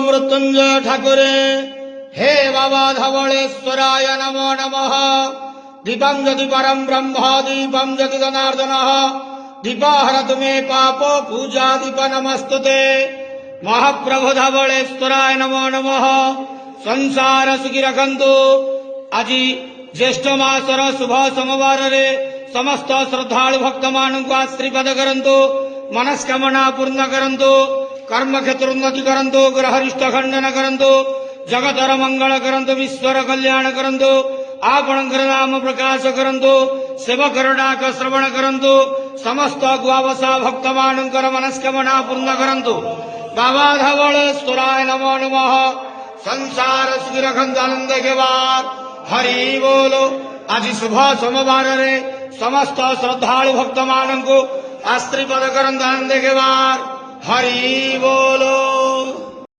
मृत्युंजय ठाकुरे। हे बाबा धवळेश्वराय नमो नमः। दीपं ज्योति परं ब्रह्म दीपं ज्योति जनार्दनः। दीपहरतु मे पाप पूजा दीप नमस्तुते। महाप्रभु धवळेश्वराय नमो नमः। संसार सुखी रखंतु। आज ज्येष्ठ मासर शुभ सोमवार रे समस्त श्रद्धालु भक्त मानक आशीर्वाद करंतु। मनस्कामना पूर्ण करंतु। कर्म क्षेत्र उन्नति करंतु। ग्रहरिष्ठ खंडन करंतु। जगतर मंगल करंतु। विश्वर कल्याण करंतु। आपणकर नाम प्रकाश करंतु। सेवकर डाक श्रवण करंतु। समस्त गुआवसा भक्त मानकर मनस्कामना पूर्ण करंतु। बाबा धवळेश्वराय नमो नमः। संसार सुखी रखंतु आनंद घेवार। हरि बोलो। आज शुभ सोमवार रे समस्त श्रद्धालु भक्त मानक आशीर्वाद करंतु आनंद घेवार। हरि बोलो।